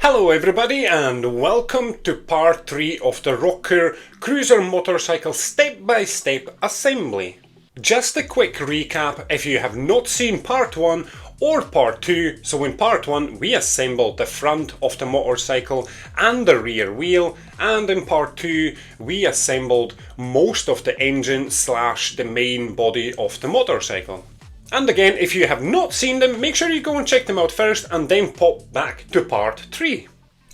Hello everybody and welcome to part 3 of the Rokr cruiser motorcycle step-by-step assembly. Just a quick recap if you have not seen part 1 or part 2. So in part 1 we assembled the front of the motorcycle and the rear wheel, and in part 2 we assembled most of the engine / the main body of the motorcycle. And again, if you have not seen them, make sure you go and check them out first and then pop back to part 3.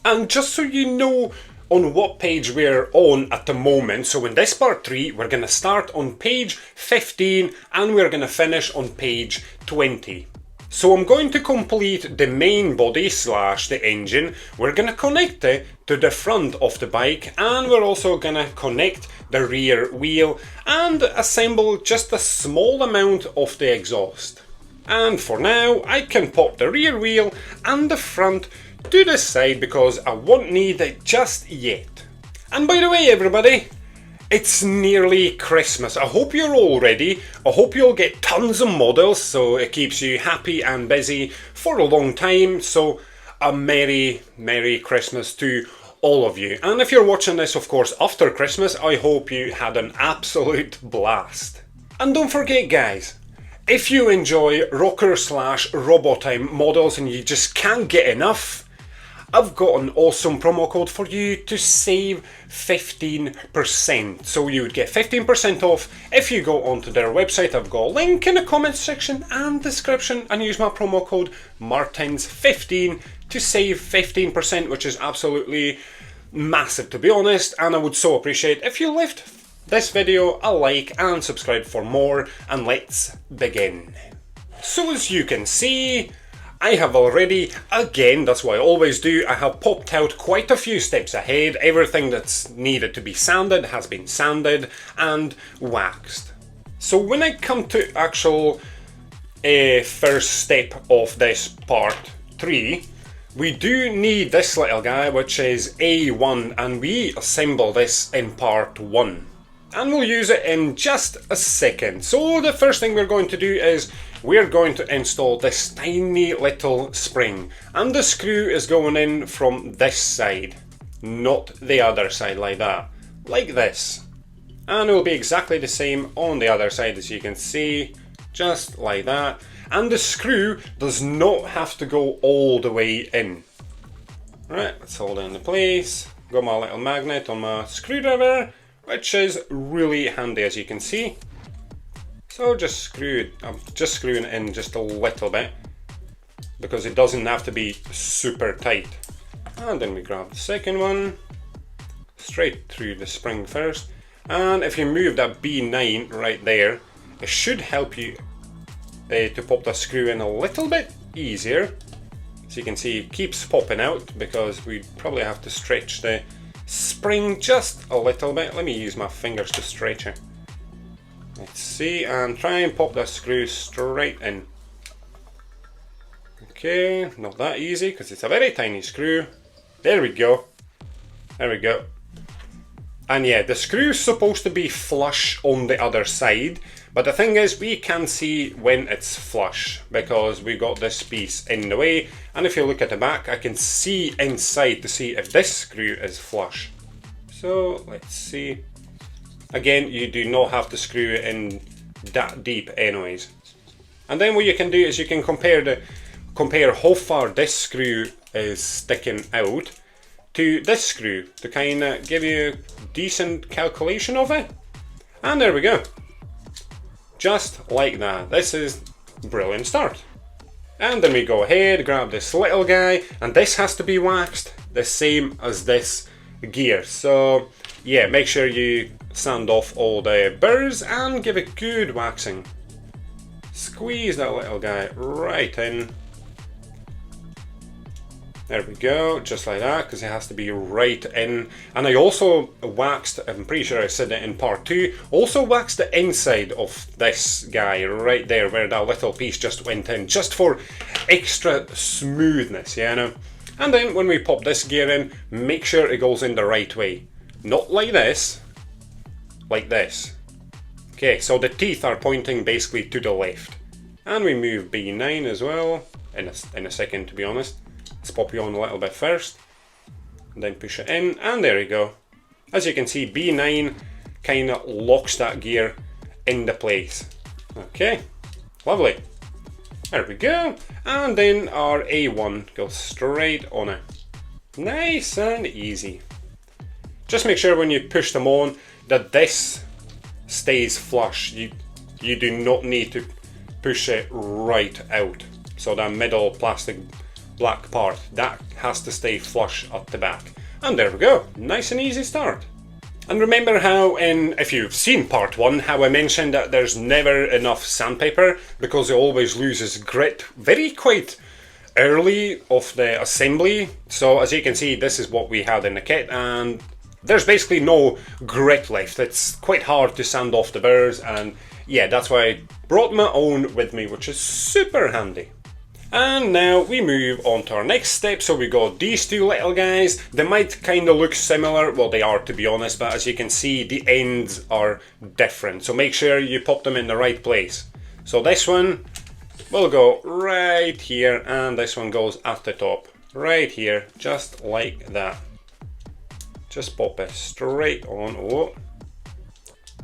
And just so you know on what page we're on at the moment, so in this part 3 we're going to start on page 15 and we're going to finish on page 20. So I'm going to complete the main body / the engine. We're going to connect it to the front of the bike, and we're also going to connect the rear wheel and assemble just a small amount of the exhaust. And for now I can pop the rear wheel and the front to the side because I won't need it just yet. And by the way everybody, it's nearly Christmas. I hope you're all ready. I hope you'll get tons of models so it keeps you happy and busy for a long time. So a Merry Christmas to all of you. And if you're watching this of course after Christmas, I hope you had an absolute blast. And don't forget guys, if you enjoy Rokr / Robotime models and you just can't get enough, I've got an awesome promo code for you to save 15%. So you would get 15% off if you go onto their website. I've got a link in the comments section and description, and use my promo code Martins15 to save 15%, which is absolutely massive to be honest, and I would so appreciate if you left this video a like and subscribe for more, and let's begin. So as you can see, I have already, again, that's what I always do, I have popped out quite a few steps ahead. Everything that's needed to be sanded has been sanded and waxed. So when I come to actual first step of this part 3, we do need this little guy, which is A1, and we assemble this in part 1. And we'll use it in just a second. So the first thing we're going to do is we're going to install this tiny little spring, and the screw is going in from this side, not the other side like that, like this. And it will be exactly the same on the other side, as you can see, just like that. And the screw does not have to go all the way in. Right, let's hold it into place. Got my little magnet on my screwdriver, which is really handy as you can see. So just I'm just screwing it in just a little bit because it doesn't have to be super tight. And then we grab the second one, straight through the spring first. And if you move that B9 right there, it should help you to pop the screw in a little bit easier. So you can see it keeps popping out because we probably have to stretch the spring just a little bit. Let me use my fingers to stretch it. Let's see, and try and pop that screw straight in. Okay, not that easy because it's a very tiny screw. There we go. There we go. And yeah, the screw's supposed to be flush on the other side, but the thing is we can see when it's flush because we got this piece in the way, and if you look at the back I can see inside to see if this screw is flush. So let's see. Again, you do not have to screw it in that deep anyways. And then what you can do is you can compare how far this screw is sticking out to this screw to kind of give you a decent calculation of it. And there we go. Just like that. This is a brilliant start. And then we go ahead, grab this little guy, and this has to be waxed the same as this gear. So yeah, make sure you sand off all the burrs and give it good waxing. Squeeze that little guy right in. There we go, just like that, because it has to be right in. And I also waxed, I'm pretty sure I said it in part 2, also waxed the inside of this guy right there where that little piece just went in, just for extra smoothness, you know. And then when we pop this gear in, make sure it goes in the right way. Not like this, like this. Okay, so the teeth are pointing basically to the left. And we move B9 as well, in a second to be honest. Let's pop you on a little bit first, and then push it in, and there you go. As you can see, B9 kind of locks that gear into place. Okay, lovely. There we go. And then our A1 goes straight on it. Nice and easy. Just make sure when you push them on that this stays flush. You do not need to push it right out. So that middle plastic black part, that has to stay flush at the back. And there we go. Nice and easy start. And remember how if you've seen part 1, how I mentioned that there's never enough sandpaper because it always loses grit very quite early of the assembly. So as you can see, this is what we had in the kit, and there's basically no grit left. It's quite hard to sand off the burrs, and yeah, that's why I brought my own with me, which is super handy. And now we move on to our next step. So we got these two little guys. They might kind of look similar. Well, they are, to be honest, but as you can see, the ends are different. So make sure you pop them in the right place. So this one will go right here, and this one goes at the top, right here, just like that. Just pop it straight on. Oh,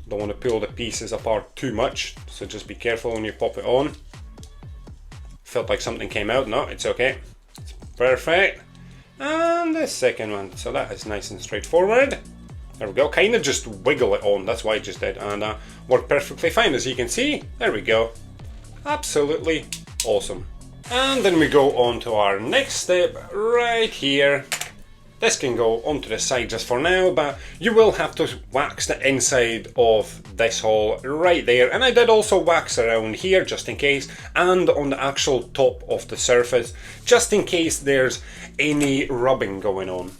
don't want to pull the pieces apart too much, so just be careful when you pop it on. Felt like something came out. No, it's okay. It's perfect. And the second one. So that is nice and straightforward. There we go. Kind of just wiggle it on. That's why I just did. And worked perfectly fine, as you can see. There we go. Absolutely awesome. And then we go on to our next step right here. This can go onto the side just for now, but you will have to wax the inside of this hole right there. And I did also wax around here just in case, and on the actual top of the surface, just in case there's any rubbing going on.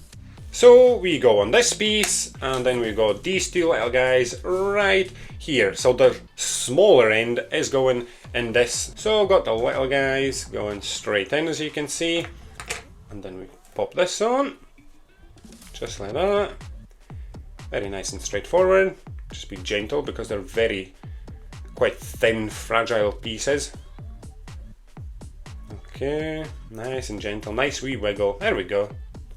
So we go on this piece, and then we got these two little guys right here. So the smaller end is going in this. So got the little guys going straight in, as you can see. And then we pop this on. Just like that. Very nice and straightforward. Just be gentle because they're quite thin, fragile pieces. Okay, nice and gentle. Nice wee wiggle. There we go.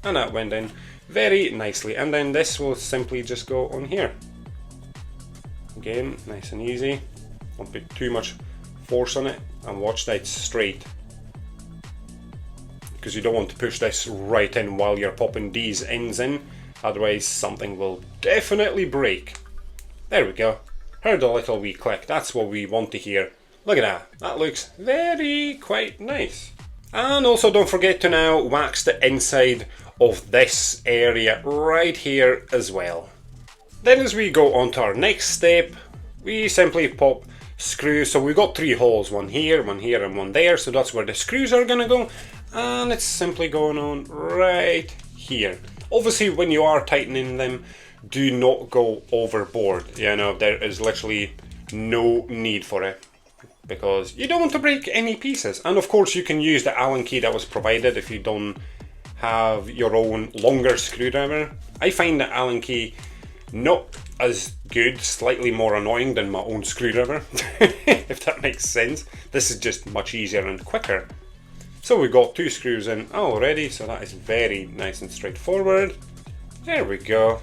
And that went in very nicely. And then this will simply just go on here. Again, nice and easy. Don't put too much force on it, and watch that it's straight. Because you don't want to push this right in while you're popping these ends in, otherwise something will definitely break. There we go. Heard a little wee click. That's what we want to hear. Look at that. That looks quite nice. And also don't forget to now wax the inside of this area right here as well. Then as we go on to our next step, we simply pop screws. So we've got 3 holes, one here, and one there. So that's where the screws are gonna go. And it's simply going on right here. Obviously, when you are tightening them, do not go overboard. You know, there is literally no need for it, because you don't want to break any pieces. And of course, you can use the Allen key that was provided if you don't have your own longer screwdriver. I find the Allen key not as good, slightly more annoying than my own screwdriver, if that makes sense. This is just much easier and quicker. So we've got 2 screws in already, so that is very nice and straightforward. There we go.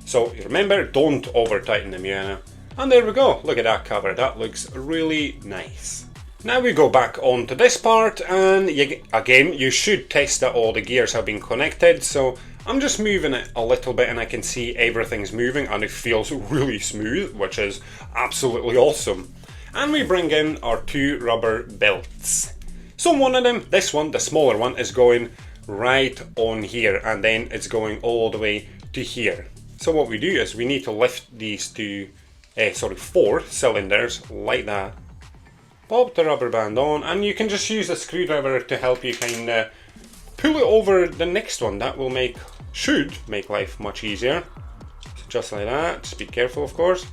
So remember, don't over tighten them, yeah. And there we go, look at that cover, that looks really nice. Now we go back onto this part, and again, you should test that all the gears have been connected. So I'm just moving it a little bit and I can see everything's moving, and it feels really smooth, which is absolutely awesome. And we bring in our 2 rubber belts. So one of them, this one, the smaller one, is going right on here, and then it's going all the way to here. So what we do is we need to lift these 4 cylinders like that. Pop the rubber band on, and you can just use a screwdriver to help you kind of pull it over the next one. That will should make life much easier. So just like that, just be careful of course.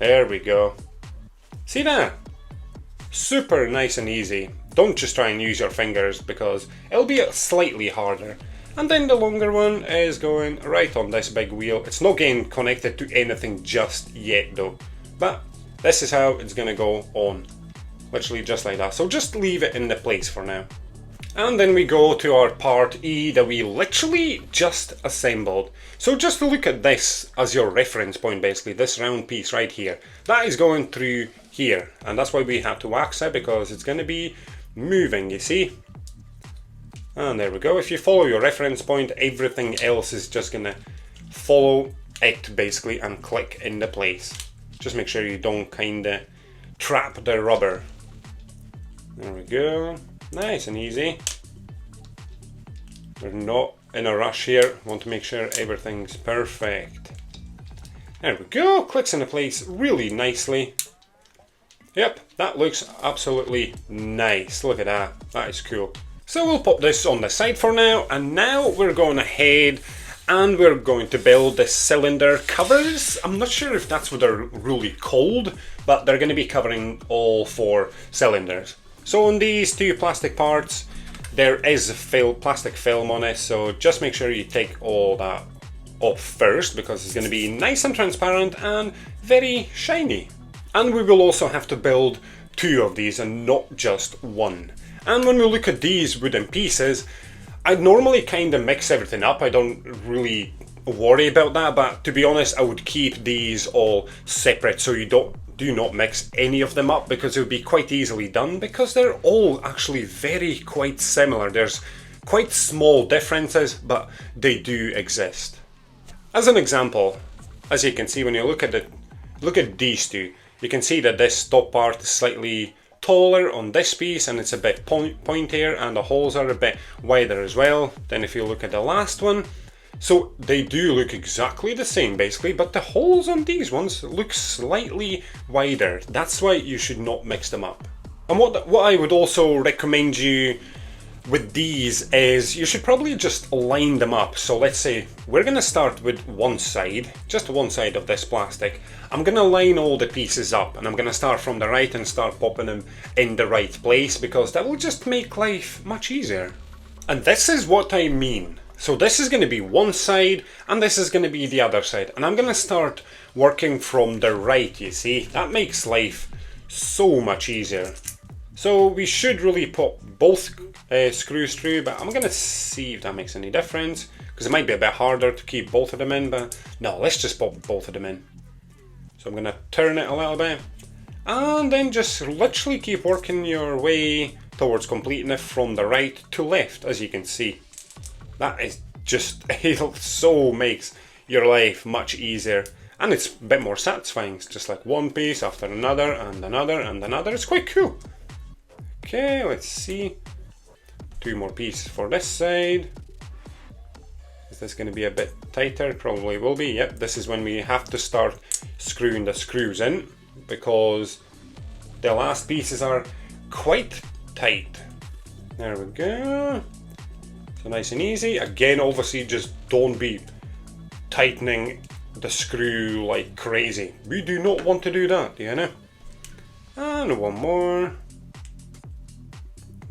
There we go. See that? Super nice and easy. Don't just try and use your fingers because it'll be slightly harder. And then the longer one is going right on this big wheel. It's not getting connected to anything just yet though. But this is how it's going to go on. Literally just like that. So just leave it in the place for now. And then we go to our part E that we literally just assembled. So just to look at this as your reference point, basically, this round piece right here. That is going through here, and that's why we have to wax it, because it's going to be moving, you see. And there we go. If you follow your reference point, everything else is just going to follow it, basically, and click into place. Just make sure you don't kind of trap the rubber. There we go. Nice and easy. We're not in a rush here. Want to make sure everything's perfect. There we go. Clicks into place really nicely. Yep, that looks absolutely nice. Look at that. That is cool. So we'll pop this on the side for now, and now we're going ahead and we're going to build the cylinder covers. I'm not sure if that's what they're really called, but they're going to be covering all 4 cylinders. So on these 2 plastic parts, there is plastic film on it, so just make sure you take all that off first, because it's going to be nice and transparent and very shiny. And we will also have to build 2 of these and not just 1. And when we look at these wooden pieces, I normally kind of mix everything up. I don't really worry about that, but to be honest, I would keep these all separate so you do not mix any of them up, because it would be quite easily done, because they're all actually quite similar. There's quite small differences, but they do exist. As an example, as you can see, when you look at these 2, you can see that this top part is slightly taller on this piece, and it's a bit pointier, and the holes are a bit wider as well. Then if you look at the last one, so they do look exactly the same basically, but the holes on these ones look slightly wider. That's why you should not mix them up. And what I would also recommend you with these is you should probably just line them up. So let's say we're going to start with one side, just one side of this plastic. I'm going to line all the pieces up, and I'm going to start from the right and start popping them in the right place, because that will just make life much easier. And this is what I mean. So this is going to be one side, and this is going to be the other side. And I'm going to start working from the right, you see. That makes life so much easier. So we should really pop both screws through, but I'm going to see if that makes any difference, because it might be a bit harder to keep both of them in, but no, let's just pop both of them in. So I'm going to turn it a little bit, and then just literally keep working your way towards completing it from the right to left, as you can see. That is just, it so makes your life much easier, and it's a bit more satisfying. It's just like one piece after another and another and another. It's quite cool. Okay, let's see. 2 more pieces for this side. Is this going to be a bit tighter? Probably will be. Yep, this is when we have to start screwing the screws in, because the last pieces are quite tight. There we go. So nice and easy. Again, obviously, just don't be tightening the screw like crazy. We do not want to do that, you know. And one more.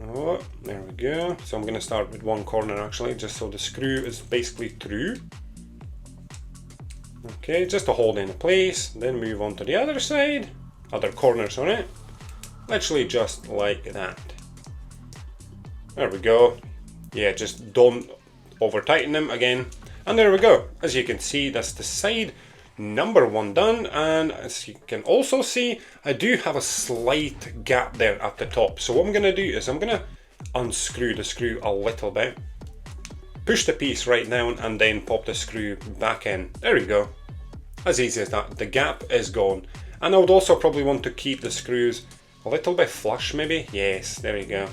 Oh, there we go. So I'm going to start with one corner actually, just so the screw is basically through. Okay, just to hold in place. Then move on to the other side, other corner, sorry. Literally just like that. There we go. Yeah, just don't over tighten them again. And there we go. As you can see, that's the side number 1 done, and as you can also see, I do have a slight gap there at the top. So what I'm going to do is I'm going to unscrew the screw a little bit, push the piece right down, and then pop the screw back in. There we go. As easy as that. The gap is gone. And I would also probably want to keep the screws a little bit flush maybe. Yes, there you go.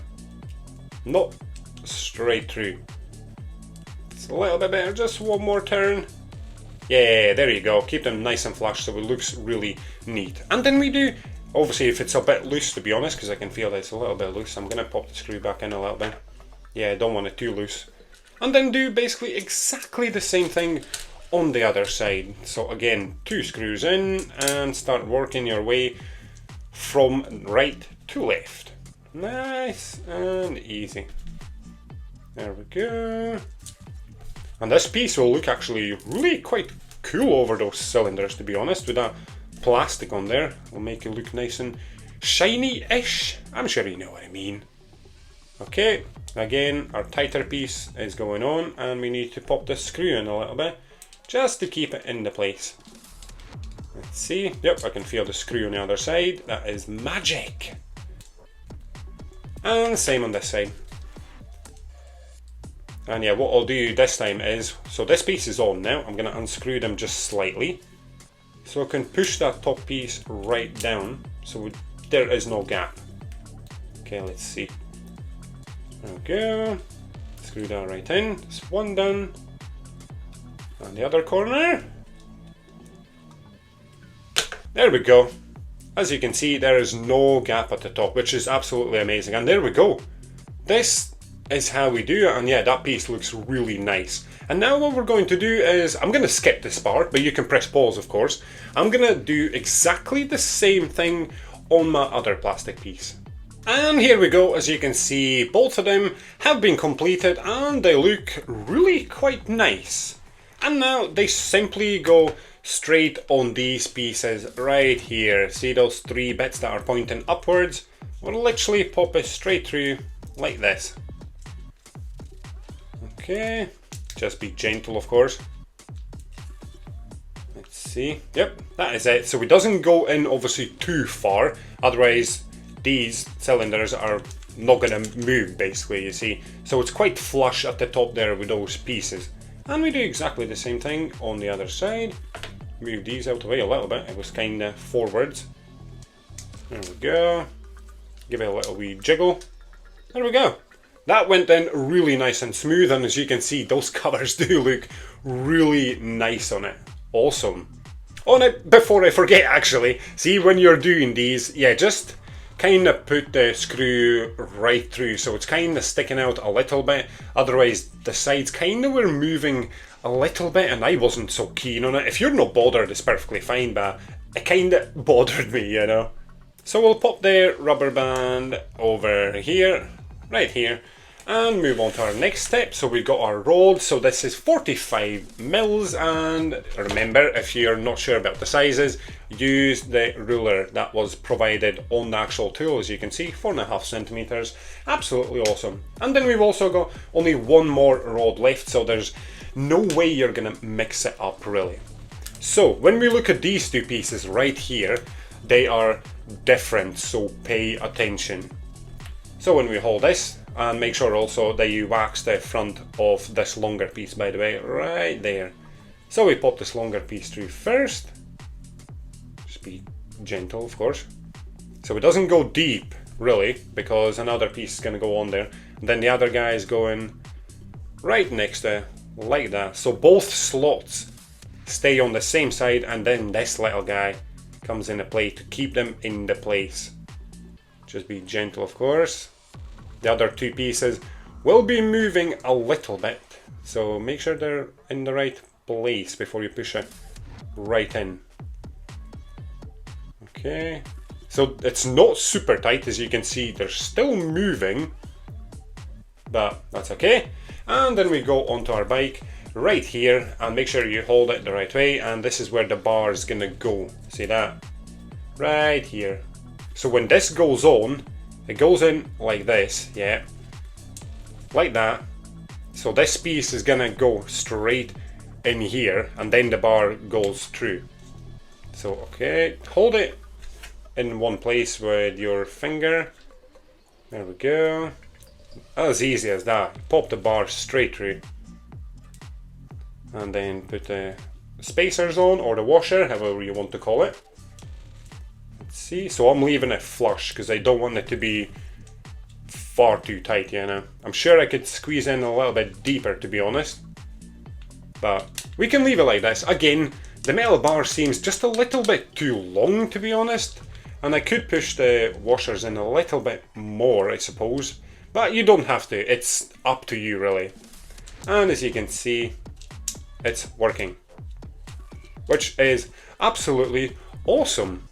Not straight through. It's a little bit better. Just one more turn. Yeah, there you go. Keep them nice and flush so it looks really neat. And then we do, obviously if it's a bit loose, to be honest, because I can feel that it's a little bit loose, I'm going to pop the screw back in a little bit. Yeah, I don't want it too loose. And then do basically exactly the same thing on the other side. So again, 2 screws in and start working your way from right to left. Nice and easy. There we go. And this piece will look actually really quite cool over those cylinders, to be honest, with that plastic on there. Will make it look nice and shiny-ish. I'm sure you know what I mean. Okay, again, our tighter piece is going on, and we need to pop this screw in a little bit, just to keep it into place. Let's see, yep, I can feel the screw on the other side, that is magic! And same on this side. And yeah, what I'll do this time is, so this piece is on now, I'm going to unscrew them just slightly, so I can push that top piece right down, so there is no gap. Okay, let's see. There we go. Screw that right in. It's one done. And the other corner. There we go. As you can see, there is no gap at the top, which is absolutely amazing. And there we go. This is how we do it. And yeah, that piece looks really nice. And now what we're going to do is, I'm going to skip this part, but you can press pause, of course. I'm going to do exactly the same thing on my other plastic piece. And here we go. As you can see, both of them have been completed and they look really quite nice. And now they simply go straight on these pieces right here. See those three bits that are pointing upwards? We'll literally pop it straight through like this. Okay, just be gentle, of course. Let's see. Yep, that is it. So it doesn't go in obviously too far, otherwise these cylinders are not going to move, basically, you see. So it's quite flush at the top there with those pieces. And we do exactly the same thing on the other side. Move these out of the way a little bit, it was kind of forwards. There we go. Give it a little wee jiggle. There we go. That went in really nice and smooth, and as you can see, those covers do look really nice on it. Awesome. Oh, now, before I forget actually, see when you're doing these, yeah, just kind of put the screw right through so it's kind of sticking out a little bit, otherwise the sides kind of were moving a little bit and I wasn't so keen on it. If you're not bothered, it's perfectly fine, but it kind of bothered me, you know. So we'll pop the rubber band over here, right here, and move on to our next step. So we've got our rod, so this is 45 mils, and remember, if you're not sure about the sizes, use the ruler that was provided on the actual tool. As you can see, 4.5 centimeters, absolutely awesome. And then we've also got only one more rod left, so there's no way you're gonna mix it up really. So when we look at these two pieces right here, they are different, so pay attention. So when we hold this, and make sure also that you wax the front of this longer piece, by the way, right there. So we pop this longer piece through first. Just be gentle, of course. So it doesn't go deep, really, because another piece is going to go on there. And then the other guy is going right next to, like that. So both slots stay on the same side, and then this little guy comes into play to keep them in the place. Just be gentle, of course. The other two pieces will be moving a little bit, so make sure they're in the right place before you push it right in. Okay, so it's not super tight, as you can see, they're still moving, but that's okay. And then we go onto our bike right here, and make sure you hold it the right way, and this is where the bar is gonna go. See that? Right here. So when this goes on, it goes in like this, yeah, like that. So this piece is gonna go straight in here, and then the bar goes through. So okay, hold it in one place with your finger. There we go. As easy as that. Pop the bar straight through, and then put the spacers on, or the washer, however you want to call it. See, so I'm leaving it flush because I don't want it to be far too tight, you know. I'm sure I could squeeze in a little bit deeper, to be honest, but we can leave it like this. Again, the metal bar seems just a little bit too long, to be honest, and I could push the washers in a little bit more, I suppose, but you don't have to. It's up to you, really. And as you can see, it's working, which is absolutely awesome.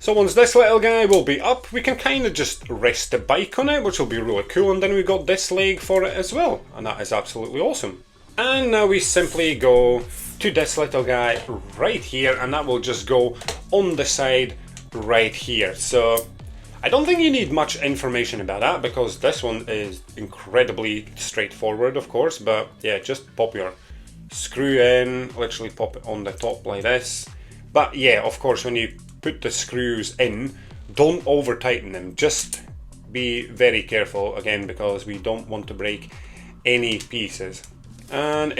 So once this little guy will be up, we can kind of just rest the bike on it, which will be really cool, and then we've got this leg for it as well, and that is absolutely awesome. And now we simply go to this little guy right here, and that will just go on the side right here. So I don't think you need much information about that because this one is incredibly straightforward, of course, but yeah, just pop your screw in, literally pop it on the top like this. But yeah, of course, when you put the screws in, don't over tighten them, just be very careful again because we don't want to break any pieces. And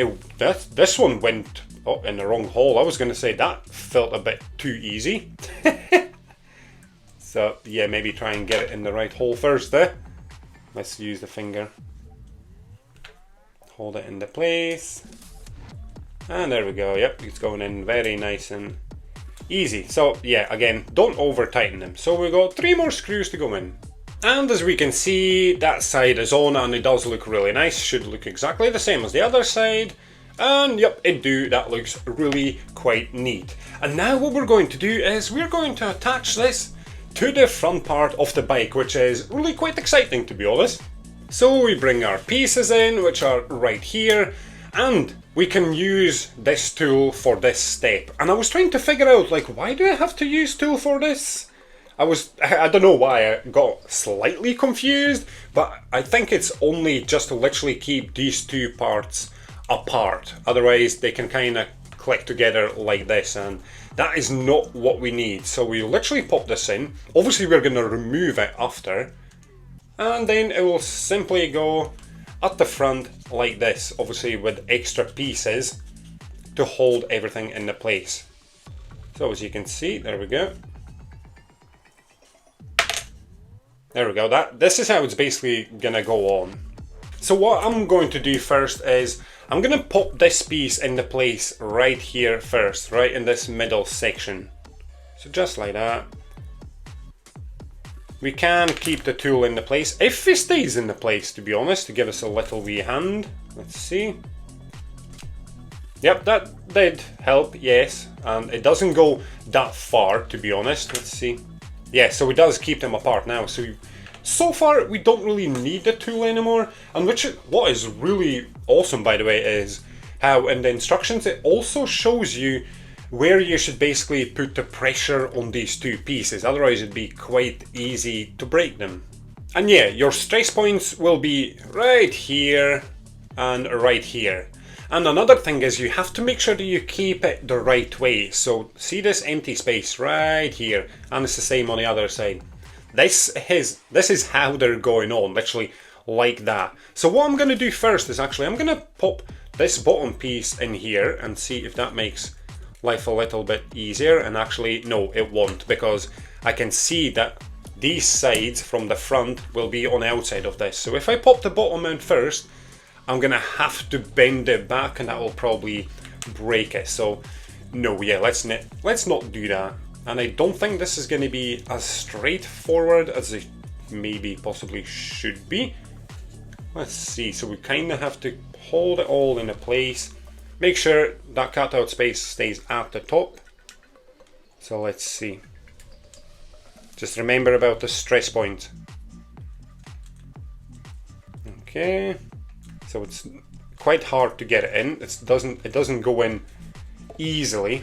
this one went in the wrong hole. I was going to say that felt a bit too easy. So yeah, maybe try and get it in the right hole first there. Let's use the finger. Hold it into place. And there we go. Yep, it's going in very nice and easy. So yeah, again, don't over tighten them. So we've got 3 more screws to go in. And as we can see, that side is on and it does look really nice. Should look exactly the same as the other side. And yep, that looks really quite neat. And now what we're going to do is we're going to attach this to the front part of the bike, which is really quite exciting, to be honest. So we bring our pieces in, which are right here, and we can use this tool for this step. And I was trying to figure out, like, why do I have to use tool for this? I don't know why I got slightly confused, but I think it's only just to literally keep these 2 parts apart. Otherwise they can kind of click together like this, and that is not what we need. So we literally pop this in. Obviously we're going to remove it after, and then it will simply go at the front like this, obviously with extra pieces to hold everything into place. So as you can see, there we go. There we go. This is how it's basically gonna go on. So what I'm going to do first is I'm gonna pop this piece into place right here first, right in this middle section. So just like that. We can keep the tool in the place, if it stays in the place, to be honest, to give us a little wee hand. Let's see. Yep, that did help, yes. And it doesn't go that far, to be honest. Let's see. Yeah, so it does keep them apart now. So far, we don't really need the tool anymore. And what is really awesome, by the way, is how in the instructions it also shows you where you should basically put the pressure on these 2 pieces. Otherwise, it'd be quite easy to break them. And yeah, your stress points will be right here and right here. And another thing is you have to make sure that you keep it the right way. So see this empty space right here, and it's the same on the other side. This is how they're going on, literally like that. So what I'm going to do first is I'm going to pop this bottom piece in here and see if that makes life a little bit easier. And actually, no, it won't, because I can see that these sides from the front will be on the outside of this. So if I pop the bottom in first, I'm gonna have to bend it back, and that will probably break it. So no, yeah, let's not do that. And I don't think this is going to be as straightforward as it maybe possibly should be. Let's see. So we kind of have to hold it all into place. Make sure that cutout space stays at the top. So let's see. Just remember about the stress point. Okay. So it's quite hard to get it in. It doesn't go in easily.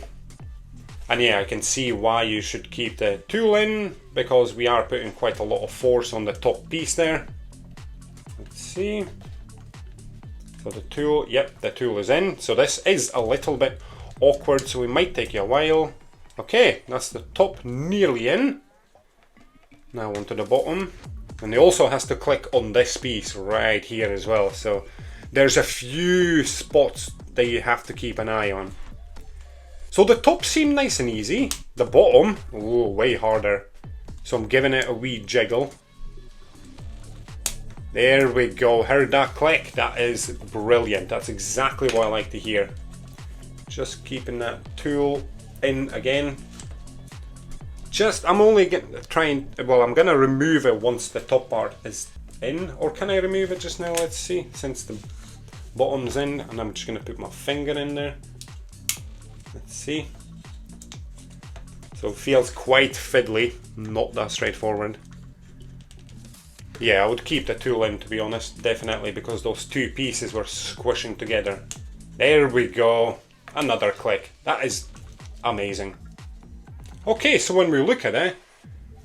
And yeah, I can see why you should keep the tool in, because we are putting quite a lot of force on the top piece there. Let's see. So the tool, yep, the tool is in. So this is a little bit awkward, so it might take you a while. Okay, that's the top nearly in. Now onto the bottom. And it also has to click on this piece right here as well. So there's a few spots that you have to keep an eye on. So the top seemed nice and easy. The bottom, ooh, way harder. So I'm giving it a wee jiggle. There we go, heard that click? That is brilliant. That's exactly what I like to hear. Just keeping that tool in again. I'm only I'm gonna remove it once the top part is in. Or can I remove it just now? Let's see, since the bottom's in, and I'm just gonna put my finger in there. Let's see. So it feels quite fiddly, not that straightforward. Yeah, I would keep the tool in, to be honest, definitely, because those two pieces were squishing together. There we go, another click. That is amazing. Okay, so when we look at it,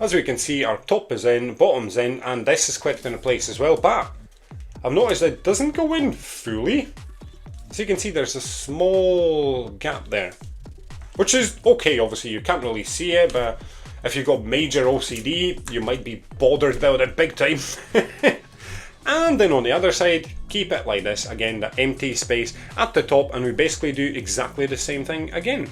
as we can see, our top is in, bottom's in, and this is clipped into place as well, but I've noticed it doesn't go in fully. So you can see there's a small gap there, which is okay. Obviously you can't really see it, but if you've got major OCD, you might be bothered about it big time. And then on the other side, keep it like this. Again, the empty space at the top, and we basically do exactly the same thing again.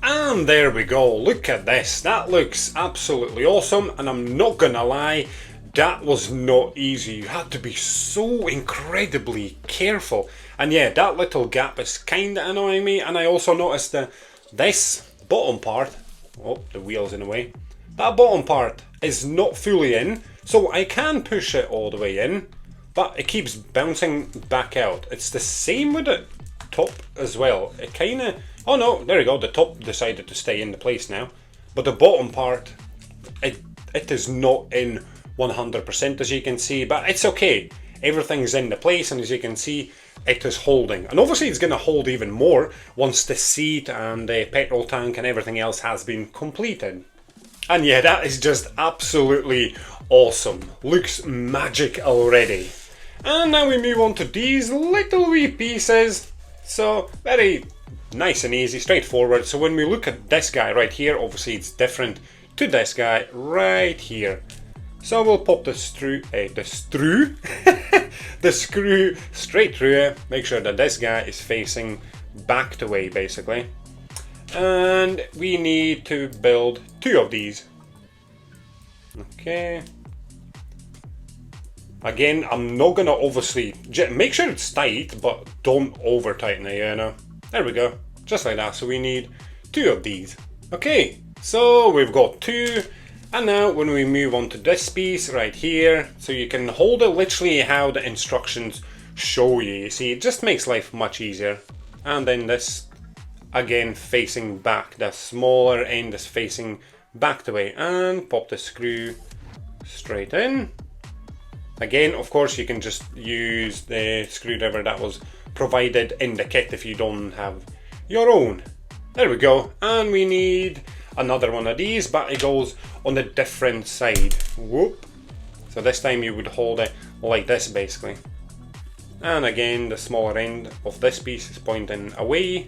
And there we go, look at this. That looks absolutely awesome, and I'm not gonna lie, that was not easy. You had to be so incredibly careful. And yeah, that little gap is kinda annoying me, and I also noticed that this bottom part, oh, the wheel's in the way, that bottom part is not fully in, so I can push it all the way in, but it keeps bouncing back out. It's the same with the top as well. It kinda, oh no, there we go, the top decided to stay in the place now, but the bottom part, it is not in 100% as you can see, but it's okay. Everything's in the place, and as you can see, it is holding. And obviously it's going to hold even more once the seat and the petrol tank and everything else has been completed. And yeah, that is just absolutely awesome. Looks magic already. And now we move on to these little wee pieces. So very nice and easy, straightforward. So when we look at this guy right here, obviously it's different to this guy right here. So we'll pop the screw straight through it. Make sure that this guy is facing back the way basically. And we need to build 2 of these. Okay. Again, I'm not gonna obviously, make sure it's tight, but don't over tighten it, you know. There we go, just like that. So we need 2 of these. Okay, so we've got 2. And now when we move on to this piece right here, so you can hold it literally how the instructions show you. You see, it just makes life much easier. And then this, again, facing back. The smaller end is facing back the way. And pop the screw straight in. Again, of course, you can just use the screwdriver that was provided in the kit if you don't have your own. There we go. And we need another one of these, but it goes on a different side. Whoop. So this time you would hold it like this basically. And again, the smaller end of this piece is pointing away.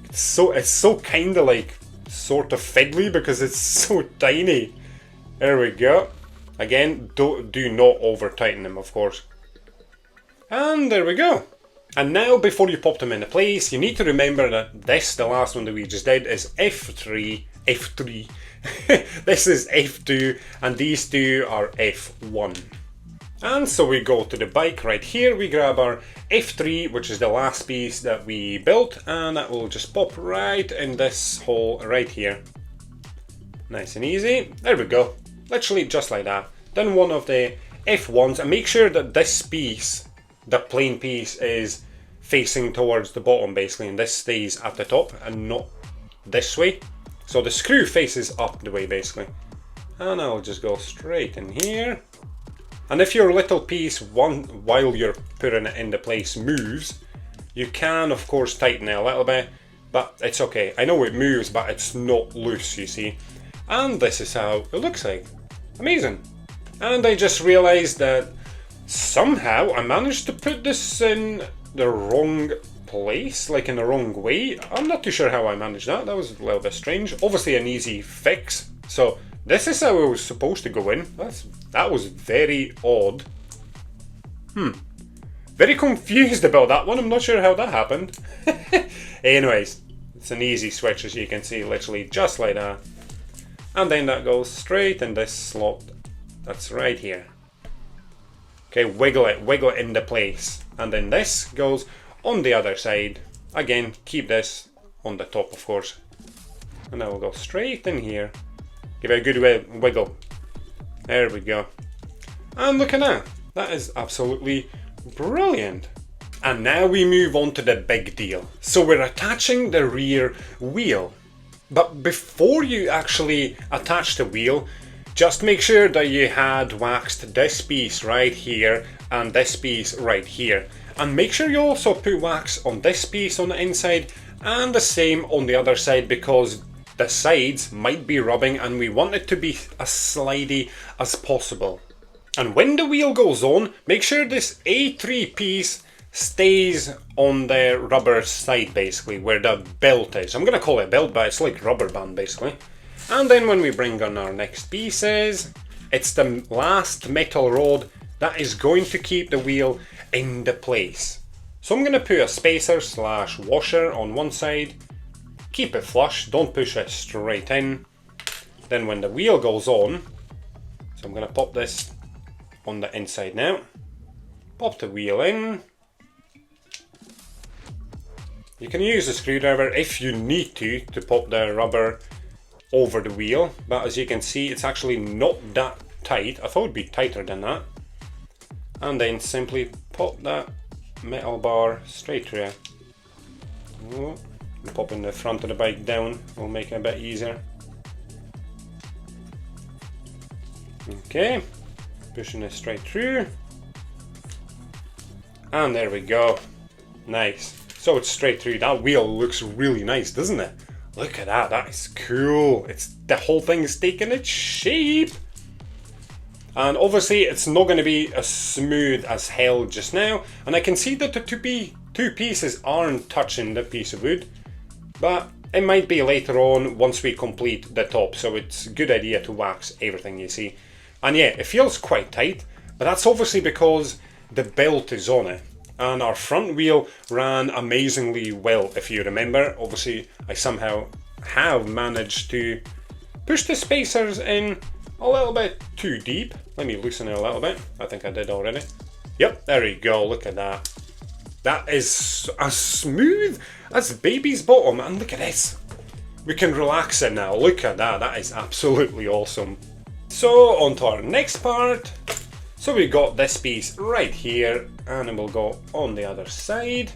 It's so kind of like sort of fiddly because it's so tiny. There we go. Again, do not over tighten them, of course. And there we go. And now, before you pop them into place, you need to remember that this, the last one that we just did, is F3. This is F2, and these 2 are F1. And so we go to the bike right here, we grab our F3, which is the last piece that we built, and that will just pop right in this hole right here. Nice and easy. There we go. Literally just like that. Then one of the F1s, and make sure that this piece, the plain piece, is facing towards the bottom basically, and this stays at the top and not this way. So the screw faces up the way basically. And I'll just go straight in here. And if your little piece, while you're putting it into place, moves, you can of course tighten it a little bit, but it's okay. I know it moves, but it's not loose, you see. And this is how it looks like. Amazing. And I just realized that somehow I managed to put this in the wrong place, like in the wrong way. I'm not too sure how I managed that. That was a little bit strange. Obviously an easy fix. So this is how it was supposed to go in. That was very odd. Very confused about that one. I'm not sure how that happened. Anyways, it's an easy switch as you can see, literally just like that. And then that goes straight in this slot that's right here. Okay, wiggle it into place. And then this goes on the other side. Again, keep this on the top, of course. And then we'll go straight in here. Give it a good wiggle. There we go. And look at that. That is absolutely brilliant. And now we move on to the big deal. So we're attaching the rear wheel. But before you actually attach the wheel, just make sure that you had waxed this piece right here and this piece right here. And make sure you also put wax on this piece on the inside and the same on the other side, because the sides might be rubbing and we want it to be as slidey as possible. And when the wheel goes on, make sure this A3 piece stays on the rubber side basically, where the belt is. I'm going to call it a belt, but it's like rubber band basically. And then when we bring on our next pieces, it's the last metal rod that is going to keep the wheel into place. So I'm going to put a spacer / washer on one side, keep it flush, don't push it straight in. Then when the wheel goes on, so I'm going to pop this on the inside now, pop the wheel in. You can use a screwdriver if you need to pop the rubber over the wheel, but as you can see it's actually not that tight. I thought it would be tighter than that. And then simply pop that metal bar straight through. Popping the front of the bike down will make it a bit easier. Okay, pushing it straight through. And there we go. Nice. So it's straight through. That wheel looks really nice, doesn't it? Look at that, that is cool. The whole thing is taking its shape. And obviously it's not going to be as smooth as hell just now. And I can see that the two pieces aren't touching the piece of wood. But it might be later on once we complete the top. So it's a good idea to wax everything, you see. And yeah, it feels quite tight. But that's obviously because the belt is on it. And our front wheel ran amazingly well, if you remember. Obviously, I somehow have managed to push the spacers in a little bit too deep. Let me loosen it a little bit. I think I did already. Yep, there we go, look at that. That is as smooth as baby's bottom, and look at this. We can relax it now, look at that, that is absolutely awesome. So, on to our next part. So we got this piece right here, and it will go on the other side.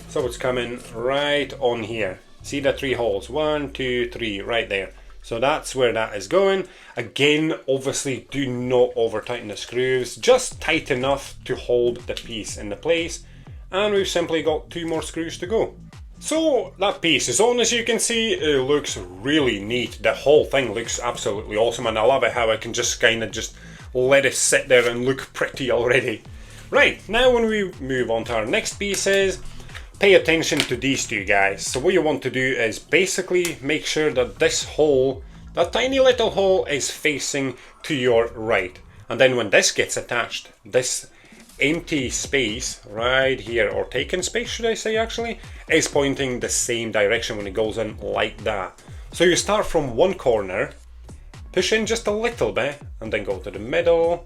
So it's coming right on here. See the 3 holes, 1, 2, 3, right there. So that's where that is going. Again, obviously do not over tighten the screws, just tight enough to hold the piece into place. And we've simply got 2 more screws to go. So that piece is on, as you can see. It looks really neat. The whole thing looks absolutely awesome, and I love it how I can just kind of just let it sit there and look pretty already. Right, now when we move on to our next pieces, pay attention to these 2 guys. So what you want to do is basically make sure that this hole, that tiny little hole, is facing to your right. And then when this gets attached, this empty space right here, or taken space should I say actually, is pointing the same direction when it goes in like that. So you start from one corner, push in just a little bit, and then go to the middle,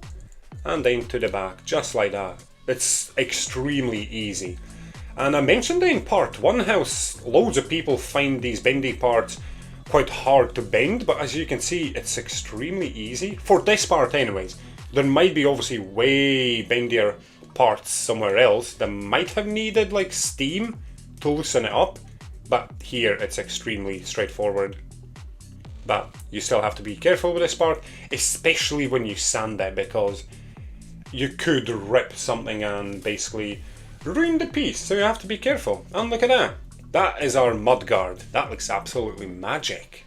and then to the back, just like that. It's extremely easy. And I mentioned in part 1 how loads of people find these bendy parts quite hard to bend, but as you can see, it's extremely easy. For this part anyways. There might be obviously way bendier parts somewhere else that might have needed like steam to loosen it up, but here it's extremely straightforward. But you still have to be careful with this part, especially when you sand it, because you could rip something and basically ruin the piece, so you have to be careful. And look at that. That is our mudguard. That looks absolutely magic.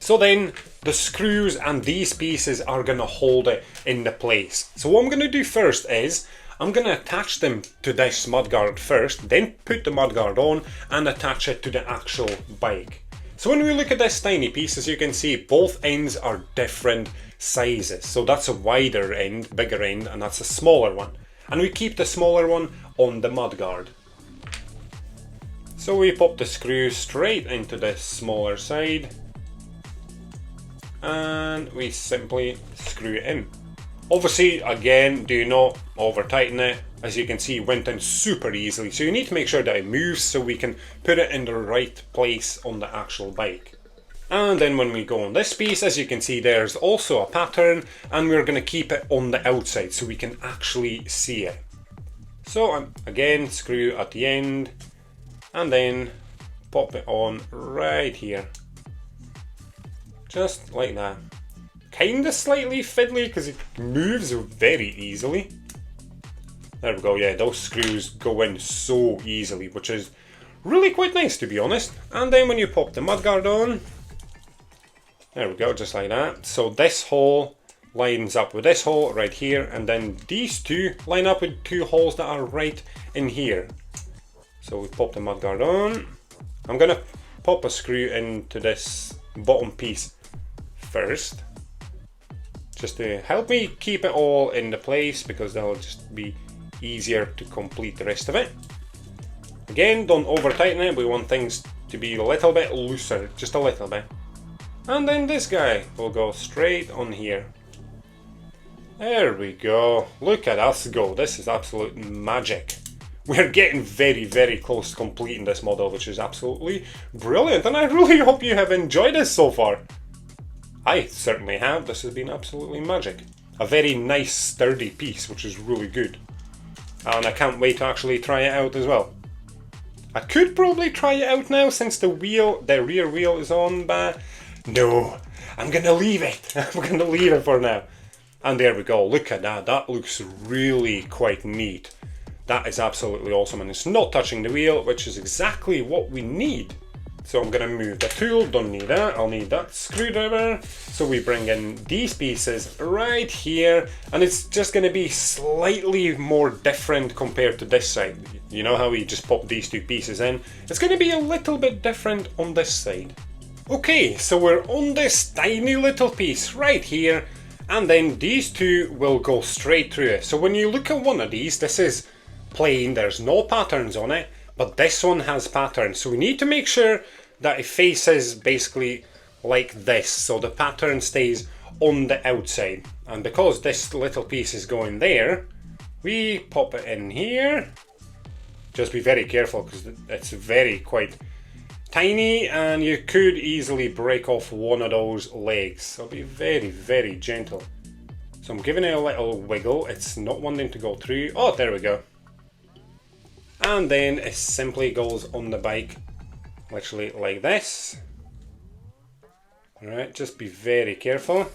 So then, the screws and these pieces are going to hold it into place. So what I'm going to do first is, I'm going to attach them to this mudguard first, then put the mudguard on and attach it to the actual bike. So when we look at this tiny piece, as you can see, both ends are different sizes. So that's a wider end, bigger end, and that's a smaller one. And we keep the smaller one on the mudguard. So we pop the screw straight into the smaller side, and we simply screw it in. Obviously, again, do not over tighten it. As you can see, it went in super easily, so you need to make sure that it moves so we can put it in the right place on the actual bike. And then when we go on this piece, as you can see, there's also a pattern, and we're going to keep it on the outside so we can actually see it. So again, screw at the end, and then pop it on right here. Just like that. Kinda slightly fiddly because it moves very easily. There we go, yeah, those screws go in so easily, which is really quite nice to be honest. And then when you pop the mudguard on, There we go, just like that. So this hole lines up with this hole right here, and then these two line up with two holes that are right in here. So we pop the mudguard on. I'm gonna pop a screw into this bottom piece first, just to help me keep it all into place, because that'll just be easier to complete the rest of it. Again, don't over tighten it, we want things to be a little bit looser, just a little bit. And then this guy will go straight on here. There we go, look at us go, this is absolute magic. We're getting very, very close to completing this model, which is absolutely brilliant, and I really hope you have enjoyed this so far. I certainly have, this has been absolutely magic. A very nice sturdy piece, which is really good. And I can't wait to actually try it out as well. I could probably try it out now since the rear wheel is on, but no, I'm gonna leave it. I'm gonna leave it for now. And there we go, look at that, that looks really quite neat. That is absolutely awesome, and it's not touching the wheel, which is exactly what we need. So I'm gonna move the tool, don't need that, I'll need that screwdriver. So we bring in these pieces right here, and it's just gonna be slightly more different compared to this side. You know how we just pop these two pieces in? It's gonna be a little bit different on this side. Okay, so we're on this tiny little piece right here, and then these two will go straight through it. So when you look at one of these, this is plain, there's no patterns on it, but this one has patterns, so we need to make sure that it faces basically like this, so the pattern stays on the outside. And because this little piece is going there, we pop it in here. Just be very careful, because it's very quite tiny, and you could easily break off one of those legs, so be very, very gentle. So I'm giving it a little wiggle, it's not wanting to go through. Oh, there we go. And then it simply goes on the bike, literally like this. Alright, just be very careful.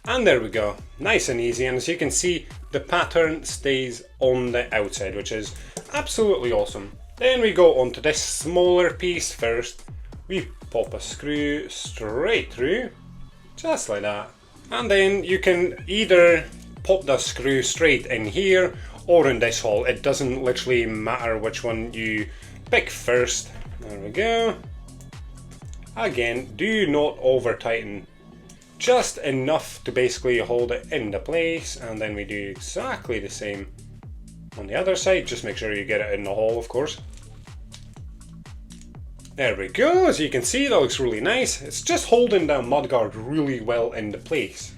And there we go, nice and easy, and as you can see, the pattern stays on the outside, which is absolutely awesome. Then we go on to this smaller piece first. We pop a screw straight through, just like that. And then you can either pop the screw straight in here, or in this hole, it doesn't literally matter which one you pick first. There we go. Again, do not over tighten, just enough to basically hold it into place, and then we do exactly the same on the other side. Just make sure you get it in the hole, of course. There we go, as you can see, that looks really nice. It's just holding that mudguard really well into place.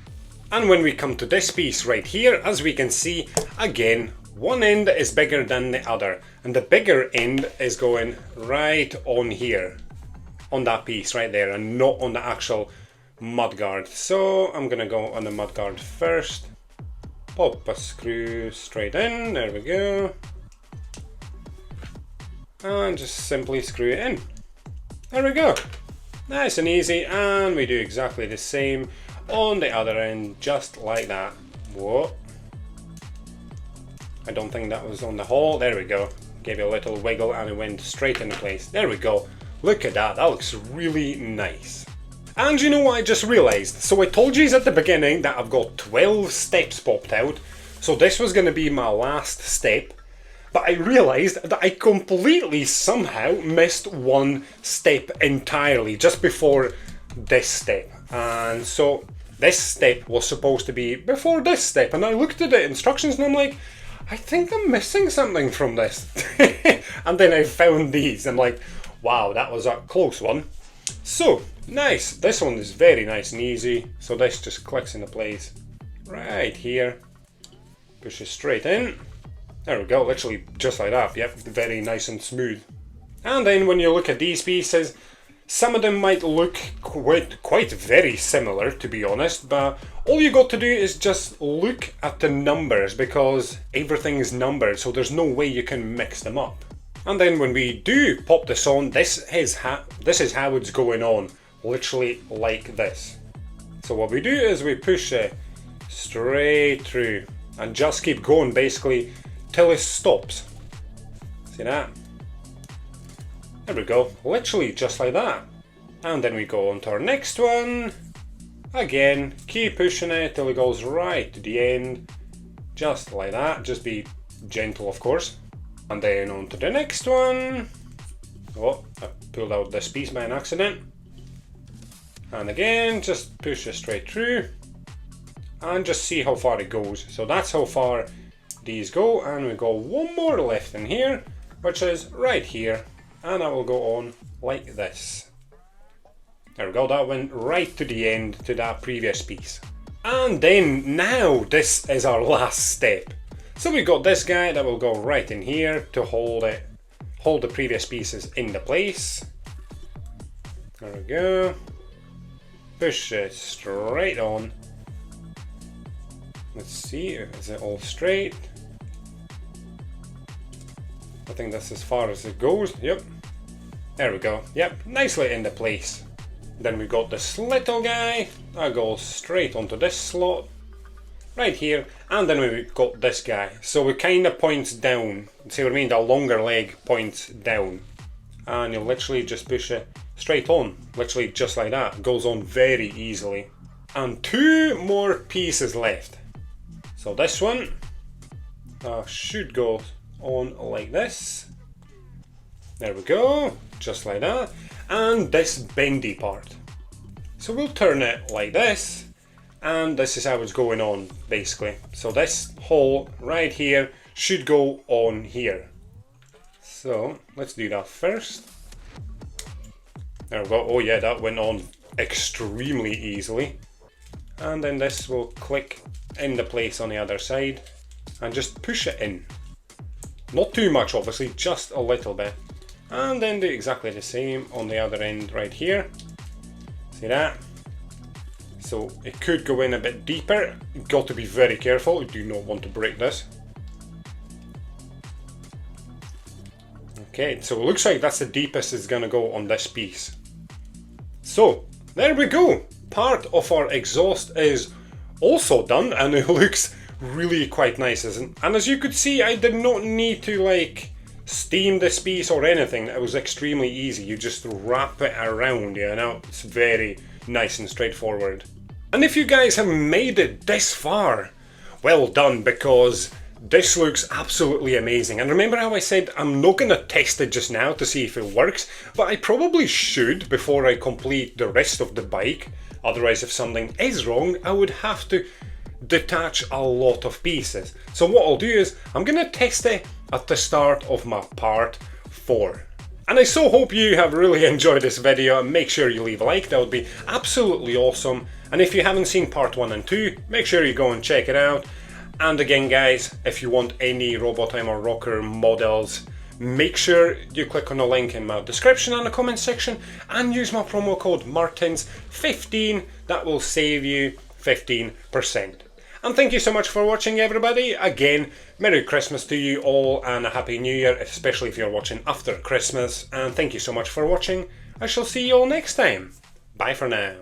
And when we come to this piece right here, as we can see, again, one end is bigger than the other, and the bigger end is going right on here, on that piece right there, and not on the actual mudguard. So I'm gonna go on the mudguard first, pop a screw straight in, there we go, and just simply screw it in. There we go, nice and easy, and we do exactly the same on the other end, just like that. Whoa. I don't think that was on the hole. There we go. Gave you a little wiggle and it went straight into place. There we go. Look at that. That looks really nice. And you know what I just realized? So I told you at the beginning that I've got 12 steps popped out. So this was going to be my last step. But I realized that I completely somehow missed one step entirely just before this step. And so this step was supposed to be before this step. And I looked at the instructions and I'm like, I think I'm missing something from this. And then I found these. I'm like, wow, that was a close one. So, nice. This one is very nice and easy. So this just clicks into place right here. Pushes straight in. There we go, literally just like that. Yep, very nice and smooth. And then when you look at these pieces, some of them might look quite very similar, to be honest, but all you got to do is just look at the numbers, because everything is numbered, so there's no way you can mix them up. And then when we do pop this on, this is how it's going on, literally like this. So what we do is we push it straight through and just keep going basically till it stops. See that? There we go, literally just like that. And then we go on to our next one. Again, keep pushing it till it goes right to the end. Just like that. Just be gentle, of course. And then on to the next one. Oh, I pulled out this piece by an accident. And again, just push it straight through. And just see how far it goes. So that's how far these go. And we go one more left in here, which is right here. And that will go on like this. There we go, that went right to the end, to that previous piece. And then now this is our last step. So we've got this guy that will go right in here to hold the previous pieces into place. There we go. Push it straight on. Let's see, is it all straight? I think that's as far as it goes. Yep. There we go. Yep, nicely into place. Then we've got this little guy that goes straight onto this slot right here, and then we've got this guy. So it kind of points down. See what I mean? The longer leg points down, and you literally just push it straight on, literally just like that. It goes on very easily. And two more pieces left. So this one should go on like this. There we go, just like that. And this bendy part. So we'll turn it like this, and this is how it's going on basically. So this hole right here should go on here. So let's do that first. There we go. Oh yeah, that went on extremely easily. And then this will click into place on the other side and just push it in. Not too much obviously, just a little bit. And then do exactly the same on the other end right here. See that? So it could go in a bit deeper. You've got to be very careful. You do not want to break this. Okay, so it looks like that's the deepest it's going to go on this piece. So there we go. Part of our exhaust is also done, and it looks really quite nice. And as you could see, I did not need to like steam this piece or anything. It was extremely easy. You just wrap it around, you know. It's very nice and straightforward. And if you guys have made it this far, well done, because this looks absolutely amazing. And remember how I said I'm not going to test it just now to see if it works, but I probably should before I complete the rest of the bike. Otherwise, if something is wrong, I would have to detach a lot of pieces. So what I'll do is I'm going to test it at the start of my part 4. And I so hope you have really enjoyed this video, and make sure you leave a like. That would be absolutely awesome. And if you haven't seen part 1 and 2, make sure you go and check it out. And again guys, if you want any Robotime or Rokr models, make sure you click on the link in my description and the comment section and use my promo code MARTINS15. That will save you 15%. And thank you so much for watching, everybody. Again, Merry Christmas to you all and a Happy New Year, especially if you're watching after Christmas. And thank you so much for watching. I shall see you all next time. Bye for now.